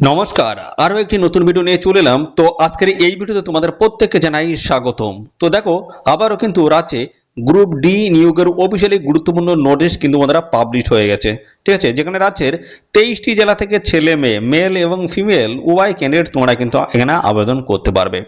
নমস্কার, আরো একটি নতুন ভিডিও নিয়ে চলে এলাম। তো আজকের এই ভিডিওতে তোমাদের প্রত্যেককে জানাই স্বাগতম। তো দেখো, আবারও কিন্তু রাজ্যে গ্রুপ ডি নিয়োগের অফিসিয়ালি গুরুত্বপূর্ণ নোটিশ কিন্তু আমাদের পাবলিশ হয়ে গেছে। ঠিক আছে, যেখানে রাজ্যের 23টি জেলা থেকে ছেলে মেয়ে, মেল এবং ফিমেল উভয় ক্যান্ডিডেট তোমরা কিন্তু এখানে আবেদন করতে পারবে।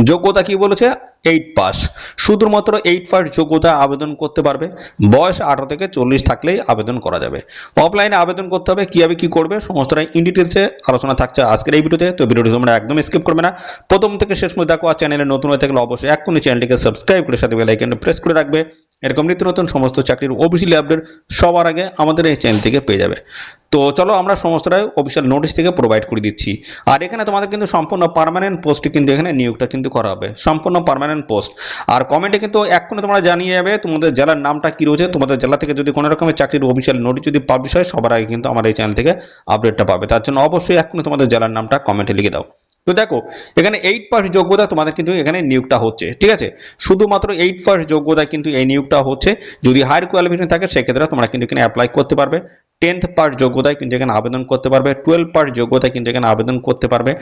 যোগ্যতা কি বলেছে? 8 পাস। শুধুমাত্র 8 পাস যোগ্যতা আবেদন করতে পারবে। বয়স 18 থেকে 40 থাকলেই আবেদন করা যাবে। অফলাইনে আবেদন করতে হবে, কিভাবে কি করবে সমস্তটাই ইন ডিটেলসে আলোচনা থাকছে আজকের এই ভিডিওতে। তো ভিডিওটি তোমরা একদম স্কিপ করবে না, প্রথম থেকে শেষ পর্যন্ত দেখো। আর চ্যানেলে নতুন হয়ে থাকলে অবশ্যই এক্ষুনি চ্যানেলটিকে সাবস্ক্রাইব করে সাথে বেল আইকনটা প্রেস করে রাখবে। এরকম নিত্য নতুন সমস্ত চাকরির অফিসিয়ালি আপডেট সবার আগে আমাদের এই চ্যানেল থেকে পেয়ে যাবে। তো চলো আমরা সমস্তটাই অফিসিয়াল নোটিশ থেকে প্রোভাইড করে দিচ্ছি। আর এখানে তোমাদের কিন্তু সম্পূর্ণ পার্মানেন্ট পোস্টে কিন্তু এখানে নিয়োগটা কিন্তু করা হবে, সম্পূর্ণ পার্মানেন্ট পোস্ট। আর কমেন্টে কিন্তু এক্ষুনি তোমরা জানিয়ে যাবে তোমাদের জেলার নামটা কি রয়েছে। তোমাদের জেলা থেকে যদি কোনো রকমের চাকরির অফিসিয়াল নোটিশ যদি পাবলিশ হয়, সবার আগে কিন্তু আমার এই চ্যানেল থেকে আপডেটটা পাবে। তার জন্য অবশ্যই এক্ষুনি তোমাদের জেলার নামটা কমেন্টে লিখে দাও। তো দেখো, এখানে 8 পাস যোগ্যতা তোমাদের কিন্তু এখানে নিয়োগটা হচ্ছে। ঠিক আছে, শুধুমাত্র 8 পাস যোগ্যতায় কিন্তু এই নিয়োগটা হচ্ছে। যদি হায়ার কোয়ালিফিকেশন থাকে সেক্ষেত্রে তোমরা কিন্তু এখানে অ্যাপ্লাই করতে পারবে। 10th পাস যোগ্যতায় কিন্তু এখানে আবেদন করতে পারবে। 12 পাস যোগ্যতায় কিন্তু এখানে আবেদন করতে পারবে।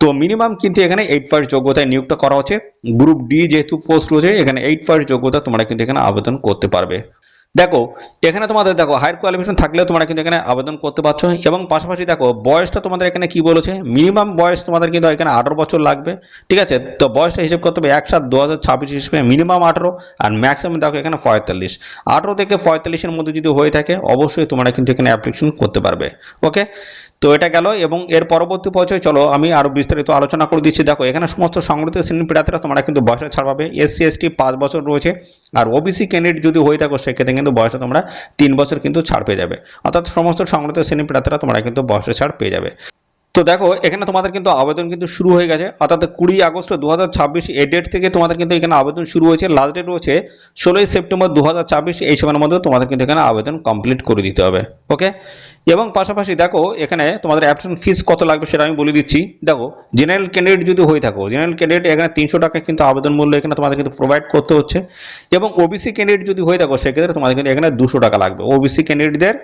তো মিনিমাম কিন্তু এখানে 8 পাস যোগ্যতায় নিয়োগটা করা হচ্ছে। গ্রুপ ডি যেহেতু পোস্ট রয়েছে, এখানে 8 পাস যোগ্যতা তোমরা কিন্তু এখানে আবেদন করতে পারবে। দেখো, এখানে তোমাদের দেখো হায়ার কোয়ালিফিকেশন থাকলেও তোমরা কিন্তু এখানে আবেদন করতে পারছো। এবং পাশাপাশি দেখো বয়সটা তোমাদের এখানে কি বলেছে, মিনিমাম বয়স তোমাদের কিন্তু এখানে 18 বছর লাগবে। ঠিক আছে, তো বয়সটা হিসেব করতে হবে 1/7/2026 হিসেবে মিনিমাম 18, আর ম্যাক্সিমাম দেখো এখানে 45। 18 থেকে 45-এর মধ্যে যদি হয়ে থাকে অবশ্যই তোমরা কিন্তু এখানে অ্যাপ্লিকেশন করতে পারবে। ওকে, তো এটা গেল। এবং এর পরবর্তী পর্যায়ে চলো আমি আরো বিস্তারিত আলোচনা করে দিচ্ছি। দেখো, এখানে সমস্ত সংগঠিত শ্রেণীর প্রার্থীরা তোমরা কিন্তু বয়সে ছাড় পাবে। SC/ST 5 বছর রয়েছে, আর ওবিসি ক্যান্ডিডেট যদি হয়ে থাকো সেক্ষেত্রে কিন্তু বয়সে তোমরা 3 বছর কিন্তু ছাড় পেয়ে যাবে। অর্থাৎ সমস্ত সংগঠিত শ্রেণীর প্রার্থীরা তোমরা কিন্তু বয়সে ছাড় পেয়ে যাবে। তো দেখো, এখানে তোমাদের কিন্তু আবেদন কিন্তু শুরু হয়ে গেছে, অর্থাৎ 20 আগস্ট 2026 এই ডেট থেকে তোমাদের কিন্তু এখানে আবেদন শুরু হয়েছে। লাস্ট ডেট রয়েছে 16 সেপ্টেম্বর 2026। এই সময়ের মধ্যে তোমাদের কিন্তু এখানে আবেদন কমপ্লিট করে দিতে হবে। ওকে, এবং পাশাপাশি দেখো এখানে তোমাদের অ্যাপ্লিকেশন ফিস কত লাগবে সেটা আমি বলে দিচ্ছি। দেখো, জেনারেল ক্যান্ডিডেট যদি হয়ে থাকো, জেনারেল ক্যান্ডিডেট এখানে 300 টাকা কিন্তু আবেদন মূল্য এখানে তোমাদের কিন্তু প্রোভাইড করতে হচ্ছে। এবং ওবিসি ক্যান্ডিডেট যদি হয়ে থাকো সেক্ষেত্রে তোমাদের কিন্তু এখানে 200 টাকা লাগবে। ওবিসি ক্যান্ডিডেটদের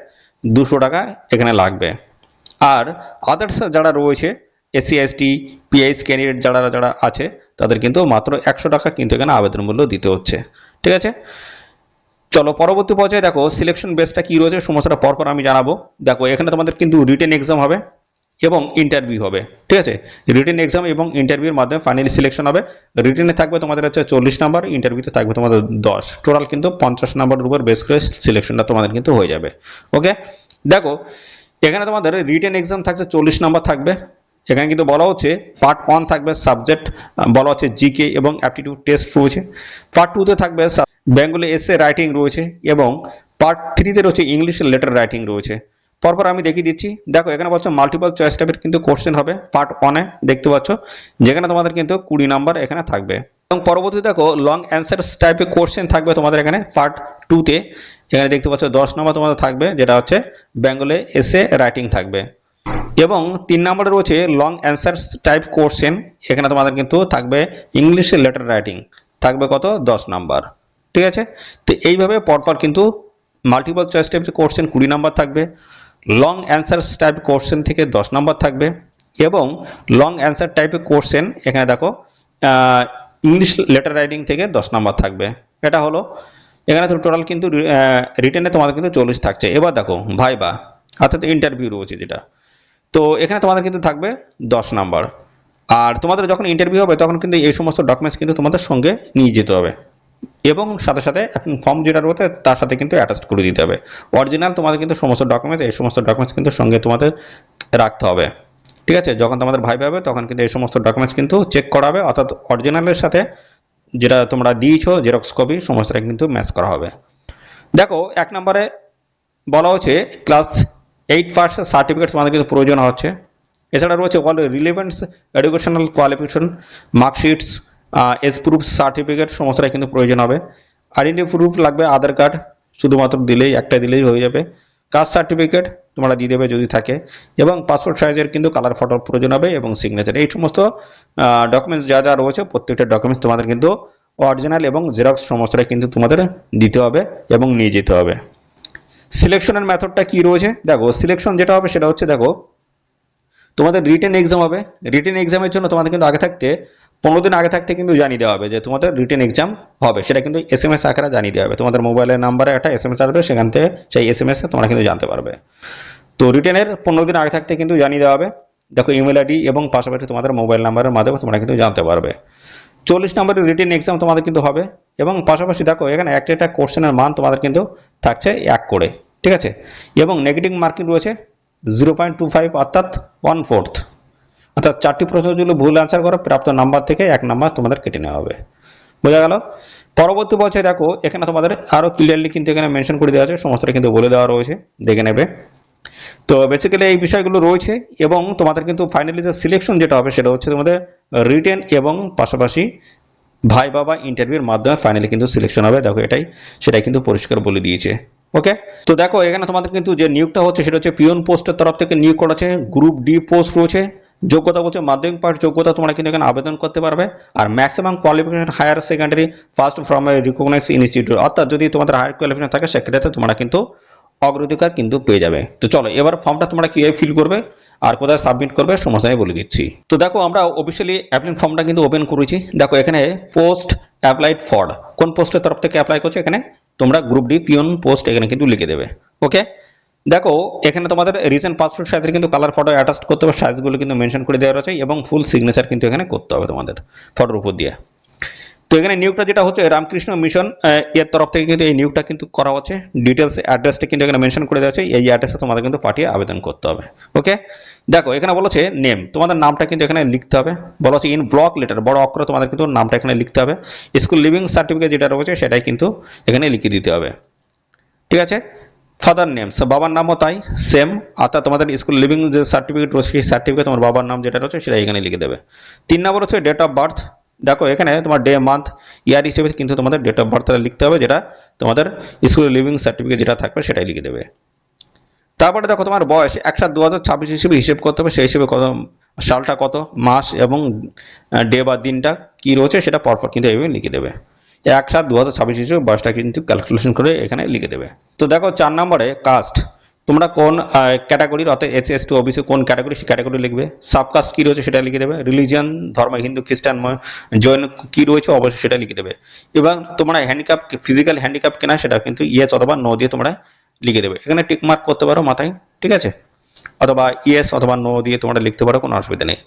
200 টাকা এখানে লাগবে। আর আদার্স যারা রয়েছে, SC/ST PH ক্যান্ডিডেট যারা যারা আছে তাদের কিন্তু মাত্র 100 টাকা কিন্তু এখানে আবেদন মূল্য দিতে হচ্ছে। ঠিক আছে, চলো পরবর্তী পর্যায়ে দেখো সিলেকশন বেসটা কি রয়েছে সমস্তটা পরপর আমি জানাবো। দেখো, এখানে তোমাদের কিন্তু রিটেন এক্সাম হবে এবং ইন্টারভিউ হবে। ঠিক আছে, রিটেন এক্সাম এবং ইন্টারভিউর মাধ্যমে ফাইনালি সিলেকশন হবে। রিটেনে থাকবে তোমাদের হচ্ছে 40 নাম্বার, ইন্টারভিউতে থাকবে তোমাদের 10, টোটাল কিন্তু 50 নাম্বারের উপর বেস করে সিলেকশনটা তোমাদের কিন্তু হয়ে যাবে। ওকে, দেখো এখানে তোমাদের রিটেন এক্সাম থাকছে 40 নাম্বার থাকবে। এখানে কিন্তু বলা হচ্ছে পার্ট 1 থাকবে সাবজেক্ট, বলা হচ্ছে জিকে এবং অ্যাপটিটিউড টেস্ট রয়েছে। পার্ট 2তে থাকবে বেঙ্গলি এসে রাইটিং রয়েছে, এবং পার্ট 3তে রয়েছে ইংলিশের লেটার রাইটিং রয়েছে। পরপর আমি দেখিয়ে দিচ্ছি। দেখো, এখানে বলছো মাল্টিপল চয়েস টাইপের কিন্তু কোশ্চেন হবে পার্ট 1-এ, দেখতে পাচ্ছ, যেখানে তোমাদের কিন্তু 20 নাম্বার এখানে থাকবে। এবং পরবর্তী দেখো লং অ্যান্সার টাইপের কোশ্চেন থাকবে তোমাদের এখানে পার্ট 2-তে। এখানে দেখতে পাচ্ছ 10 নম্বর তোমাদের থাকবে, যেটা হচ্ছে বেঙ্গলে এসে রাইটিং থাকবে। এবং 3 নম্বরে রয়েছে লং অ্যান্সার টাইপ কোশ্চেন, এখানে তোমাদের কিন্তু থাকবে ইংলিশে লেটার রাইটিং, থাকবে কত 10 নাম্বার। ঠিক আছে, তো এইভাবে পরপর কিন্তু multiple choice type question 20 number থাকবে, লং অ্যান্সার টাইপ কোশ্চেন থেকে 10 নাম্বার থাকবে, এবং লং অ্যান্সার টাইপের কোশ্চেন এখানে দেখো ইংলিশ লেটার রাইটিং থেকে 10 নাম্বার থাকবে। এটা হলো এখানে তো টোটাল কিন্তু রিটেনে তোমাদের কিন্তু 40 থাকছে। এবার দেখো ভাইবা অর্থাৎ ইন্টারভিউ রয়েছে যেটা, তো এখানে তোমাদের কিন্তু থাকবে 10 নাম্বার। আর তোমাদের যখন ইন্টারভিউ হবে তখন কিন্তু এই সমস্ত ডকুমেন্টস কিন্তু তোমাদের সঙ্গে নিয়ে যেতে হবে, এবং সাথে সাথে ফর্ম যেটা রয়েছে তার সাথে কিন্তু অ্যাটাচ করে দিতে হবে। অরিজিনাল তোমাদের কিন্তু সমস্ত ডকুমেন্টস, এই সমস্ত ডকুমেন্টস কিন্তু সঙ্গে তোমাদের রাখতে হবে। ঠিক আছে, যখন তোমাদের ভাইবা হবে তখন কিন্তু এই সমস্ত ডকুমেন্টস কিন্তু চেক করা হবে, অর্থাৎ অরিজিনালের সাথে যেটা তোমরা দিয়েছো জেরক্স কপি সমস্তটা কিন্তু ম্যাচ করা হবে। দেখো 1 নম্বরে বলা হচ্ছে ক্লাস 8 পাস সার্টিফিকেট তোমাদের কিন্তু প্রয়োজন হচ্ছে। এছাড়া রয়েছে all relevant educational qualification, marksheets, age proof certificate সমস্তটাই কিন্তু প্রয়োজন হবে। আইডেন্টি প্রুফ লাগবে, আধার কার্ড শুধুমাত্র দিলেই, একটা দিলেই হয়ে যাবে। কাস্ট সার্টিফিকেট তোমরা দিয়ে দেবে যদি থাকে, এবং পাসপোর্ট সাইজের কিন্তু কালার ফটোর প্রয়োজন হবে, এবং সিগনেচার। এই সমস্ত ডকুমেন্টস যা যা রয়েছে প্রত্যেকটা ডকুমেন্টস তোমাদের কিন্তু অরিজিনাল এবং জেরক্স সমস্তটাই কিন্তু তোমাদের দিতে হবে এবং নিয়ে যেতে হবে। সিলেকশনের মেথডটা কি রয়েছে দেখো, সিলেকশন যেটা হবে সেটা হচ্ছে দেখো তোমাদের রিটেন এক্সাম হবে। রিটেন এক্সামের জন্য তোমাদের কিন্তু আগে থাকতে 15 দিন আগে থাকতে কিন্তু জানিয়ে দেওয়া হবে যে তোমাদের রিটেন এক্সাম হবে। সেটা কিন্তু SMS আকারে জানিয়ে দেওয়া হবে। তোমাদের মোবাইলের নাম্বারে একটা SMS আসবে, সেখান থেকে সেই SMS এ তোমরা কিন্তু জানতে পারবে। তো রিটেনের 15 দিন আগে থাকতে কিন্তু জানিয়ে দেওয়া হবে। দেখো ইমেল আইডি এবং পাশাপাশি তোমাদের মোবাইল নাম্বারের মাধ্যমে তোমরা কিন্তু জানতে পারবে। 40 নম্বরের রিটেন এক্সাম তোমাদের কিন্তু হবে এবং পাশাপাশি দেখো এখানে একটা কোশ্চেনের মান তোমাদের কিন্তু থাকছে 1 করে, ঠিক আছে। এবং নেগেটিভ মার্কিং রয়েছে 0.25 অর্থাৎ 1/4, অর্থাৎ 4টি প্রশ্ন যদি ভুল অ্যান্সার করো প্রাপ্ত নাম্বার থেকে 1 নাম্বার তোমাদের কেটে নেওয়া হবে। বোঝা গেল? পরবর্তী বছর দেখো এখানে তোমাদের আরো ক্লিয়ারলি কিন্তু এখানে মেনশন করে দেওয়া আছে, সমস্তটা কিন্তু বলে দেওয়া রয়েছে, দেখে নেবে। তো বেসিক্যালি এই বিষয়গুলো রয়েছে এবং তোমাদের কিন্তু ফাইনালি যে সিলেকশন যেটা হবে সেটা হচ্ছে তোমাদের রিটেন এবং পাশাপাশি ভাইভা বা ইন্টারভিউর মাধ্যমে ফাইনালি কিন্তু সিলেকশন হবে। দেখো সেটাই কিন্তু পরিষ্কার বলে দিয়েছে। ওকে, তো দেখো এখানে তোমাদের কিন্তু যে নিয়োগটা হচ্ছে সেটা হচ্ছে পিওন পোস্টের তরফ থেকে নিয়োগ করা আছে। গ্রুপ ডি পোস্ট রয়েছে। যোগ্যতা বলছে মাধ্যমিক পাস যোগ্যতা, তোমরা কিন্তু এখানে আবেদন করতে পারবে। আর maximum qualification higher secondary first from a recognised institute, অর্থাৎ যদি তোমাদের হায়ার কোয়ালিফিকেশন থাকে সেক্ষেত্রে তোমরা কিন্তু অগ্রাধিকার কিন্তু পেয়ে যাবে। তো চলো এবার ফর্মটা তোমরা কিভাবে ফিল করবে আর কোথায় সাবমিট করবে সমস্ত আমি বলে দিচ্ছি। তো দেখো আমরা অফিসিয়ালি অ্যাপ্লিকেশন ফর্মটা কিন্তু ওপেন করেছি। দেখো এখানে পোস্ট অ্যাপ্লাইড ফর, কোন পোস্টের তরফ থেকে অ্যাপ্লাই করছো এখানে তোমরা গ্রুপ ডি পিওন পোস্ট এখানে কিন্তু লিখে দেবে। ওকে, দেখো এখানে তোমাদের রিসেন্ট পাসপোর্ট সাইজের কিন্তু কালার ফটো অ্যাটাচ করতে হবে, সাইজগুলো কিন্তু মেনশন করে দেওয়া রয়েছে এবং ফুল সিগনেচার কিন্তু এখানে করতে হবে তোমাদের ফটোর উপর দিয়ে। তো এখানে নিয়োগটা যেটা হচ্ছে রামকৃষ্ণ মিশন এর তরফ থেকে কিন্তু এই নিয়োগটা কিন্তু করা হচ্ছে। ডিটেলস অ্যাড্রেসটা কিন্তু এখানে মেনশন করে দেওয়া আছে, এই অ্যাড্রেসে তোমাদের কিন্তু পাঠিয়ে আবেদন করতে হবে। ওকে, দেখো এখানে বলেছে নেম, তোমাদের নামটা কিন্তু এখানে লিখতে হবে। বলা হচ্ছে ইন ব্লক লেটার, বড় অক্ষরে তোমাদের কিন্তু নামটা এখানে লিখতে হবে। স্কুল লিভিং সার্টিফিকেট যেটা রয়েছে সেটাই কিন্তু এখানে লিখে দিতে হবে, ঠিক আছে। ফাদার নেম, বাবার নামও তাই সেম, অর্থাৎ তোমাদের স্কুল লিভিং যে সার্টিফিকেট রয়েছে সেই সার্টিফিকেট তোমার বাবার নাম যেটা রয়েছে সেটা এখানে লিখে দেবে। 3 নম্বর হচ্ছে ডেট অফ বার্থ। দেখো এখানে তোমার ডে মান্থ ইয়ার হিসেবে কিন্তু তোমাদের ডেট অফ বার্থটা লিখতে হবে, যেটা তোমাদের স্কুল লিভিং সার্টিফিকেট যেটা থাকবে সেটাই লিখে দেবে। তারপরে দেখো তোমার বয়স 1/7/2026 হিসেবে হিসেব করতে হবে, সেই হিসেবে কত সালটা কত, মাস এবং ডে বা দিনটা কি রয়েছে সেটা পরপর কিন্তু এইভাবে লিখে দেবে। 1/7/2026 হিসেবে বয়সটা কিন্তু ক্যালকুলেশন করে এখানে লিখে দেবে। তো দেখো 4 নম্বরে কাস্ট, তোমরা কোন ক্যাটাগরির, অর্থাৎ SC/ST OBC কোন ক্যাটাগরি সেই ক্যাটাগরি লিখবে। সাবকাস্ট কি রয়েছে সেটা লিখে দেবে। রিলিজিয়ান ধর্ম হিন্দু খ্রিস্টান জৈন কি রয়েছে অবশ্যই সেটা লিখে দেবে। এবং তোমরা হ্যান্ডিক্যাপ ফিজিক্যাল হ্যান্ডিক্যাপ কিনা সেটা কিন্তু ইয়েস অথবা নো দিয়ে তোমরা লিখে দেবে। এখানে টিক মার্ক করতে পারো মাথায়, ঠিক আছে, অথবা ইয়েস অথবা নো দিয়ে তোমরা লিখতে পারো, কোনো অসুবিধা নেই।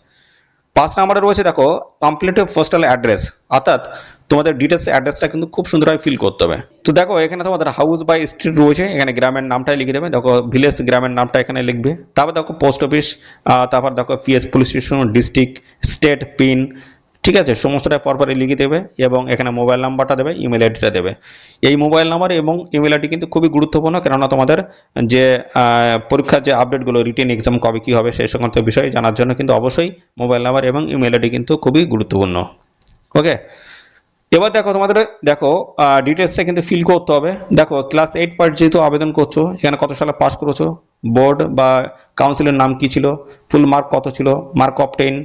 5 নম্বরে রয়েছে দেখো কমপ্লিট পোস্টাল অ্যাড্রেস, অর্থাৎ তোমাদের ডিটেলস অ্যাড্রেসটা কিন্তু খুব সুন্দরভাবে ফিল করতে হবে। তো দেখো এখানে তোমাদের হাউস বাই স্ট্রিট রয়েছে, এখানে গ্রামের নামটাই লিখে দেবে। দেখো ভিলেজ গ্রামের নামটা এখানে লিখবে। তারপর দেখো পোস্ট অফিস, তারপর দেখো PS police station, district, state, pin, ঠিক আছে, সমস্তটা পরপরই লিখে দেবে এবং এখানে মোবাইল নাম্বারটা দেবে, ইমেল আইডিটা দেবে। এই মোবাইল নাম্বার এবং ইমেল আইডি কিন্তু খুবই গুরুত্বপূর্ণ, কেননা তোমাদের যে পরীক্ষার যে আপডেটগুলো রিটেন এক্সাম কবে কী হবে সেই সংক্রান্ত বিষয়ে জানার জন্য কিন্তু অবশ্যই মোবাইল নাম্বার এবং ইমেল আইডি কিন্তু খুবই গুরুত্বপূর্ণ। ওকে, এবার দেখো তোমাদের দেখো ডিটেলসটা কিন্তু ফিল করতে হবে। দেখো ক্লাস 8 পার্ট যেহেতু আবেদন করছো, এখানে কত সালে পাস করেছো, বোর্ড বা কাউন্সিলের নাম কি ছিল, ফুল মার্ক কত ছিল, মার্ক অফ 10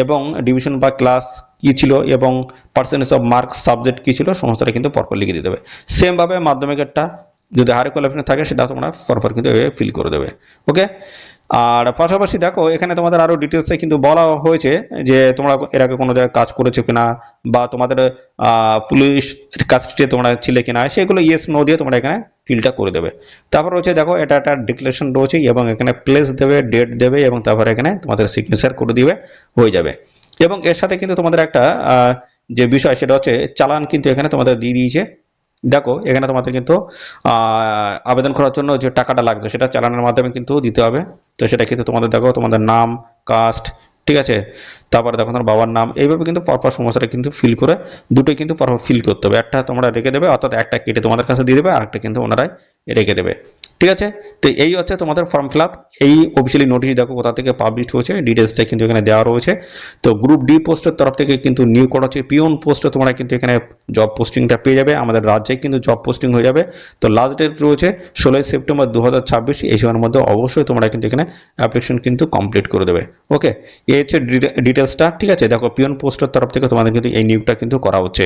এবং ডিভিশন বা ক্লাস কি ছিল এবং পার্সেন্টেজ অফ মার্ক সাবজেক্ট কি ছিল সমস্তটা কিন্তু পরপর লিখে দিয়ে দেবে। সেমভাবে মাধ্যমিকেরটা যদি হায়ার কোয়ালিফিকেশন থাকে সেটা তোমরা পরপর কিন্তু ফিল করে দেবে। ওকে, আর পাশাপাশি দেখো এখানে তোমাদের আরো ডিটেলসে কিন্তু বলা হয়েছে যে তোমরা এর আগে কোনো জায়গায় কাজ করেছো কিনা বা তোমাদের পুলিশ কাস্টডিতে তোমরা ছিলে কিনা সেগুলো ইয়েস নো দিয়ে তোমরা এখানে ফিলটা করে দেবে। তারপর রয়েছে দেখো এটা একটা ডিক্লারেশন রয়েছে এবং এখানে প্লেস দেবে, ডেট দেবে এবং তারপর এখানে তোমাদের সিগনেচার করে দিবে, হয়ে যাবে। এবং এর সাথে কিন্তু তোমাদের একটা যে বিষয় সেটা হচ্ছে চালান কিন্তু এখানে তোমাদের দিয়ে দিয়েছে। দেখো এখানে তোমাদের কিন্তু আবেদন করার জন্য যে টাকাটা লাগছে সেটা চালানের মাধ্যমে কিন্তু দিতে হবে। তো সেটা কিন্তু তোমাদের দেখো তোমাদের নাম, কাস্ট, ঠিক আছে, তারপরে দেখো তোমার বাবার নাম, এইভাবে কিন্তু পরপর সমস্যাটা কিন্তু ফিল করে দুটোই কিন্তু পরপর ফিল করতে হবে। একটা তোমরা রেখে দেবে, অর্থাৎ একটা কেটে তোমাদের কাছে দিয়ে দেবে, আরেকটা কিন্তু ওনারাই রেখে দেবে, ঠিক আছে। তো এই হচ্ছে তোমাদের ফর্ম ফিল আপ। এই অফিসিয়ালি নোটিশ দেখো কোথা থেকে পাবলিশ হয়েছে, ডিটেলসটা কিন্তু এখানে দেওয়া রয়েছে। তো গ্রুপ ডি পোস্টের তরফ থেকে কিন্তু নিয়োগ করা হচ্ছে। পিওন পোস্টে তোমরা কিন্তু এখানে জব পোস্টিংটা পেয়ে যাবে, আমাদের রাজ্যে কিন্তু জব পোস্টিং হয়ে যাবে। তো লাস্ট ডেট রয়েছে 16 সেপ্টেম্বর 2026, এই সময়ের মধ্যে অবশ্যই তোমরা কিন্তু এখানে অ্যাপ্লিকেশন কিন্তু কমপ্লিট করে দেবে। ওকে, এই হচ্ছে ডিটেলসটা, ঠিক আছে। দেখো পিওন পোস্টের তরফ থেকে তোমাদের কিন্তু এই নিয়োগটা কিন্তু করা হচ্ছে।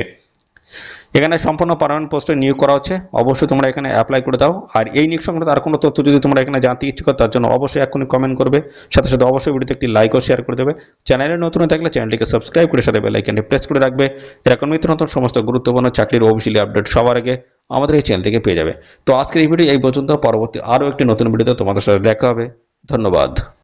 এখানে সম্পূর্ণ পার্মানেন্ট পোস্টে নিয়োগ করা হচ্ছে, অবশ্যই তোমরা এখানে অ্যাপ্লাই করে দাও। আর এই নিয়োগ সংক্রান্ত আর কোনো তথ্য যদি তোমরা এখানে জানতে ইচ্ছুক তার জন্য অবশ্যই এখনই কমেন্ট করবে, সাথে সাথে অবশ্যই ভিডিওতে একটি লাইক ও শেয়ার করে দেবে। চ্যানেলে নতুন হয়ে থাকলে চ্যানেলটিকে সাবস্ক্রাইব করে সাথে বেল আইকনটি প্রেস করে রাখবে, এরকম নিত্য নতুন সমস্ত গুরুত্বপূর্ণ চাকরির অফিসিয়ালি আপডেট সবার আগে আমাদের এই চ্যানেল থেকে পেয়ে যাবে। তো আজকের এই ভিডিও এই পর্যন্ত, পরবর্তী আরও একটি নতুন ভিডিওতে তোমাদের সাথে দেখা হবে। ধন্যবাদ।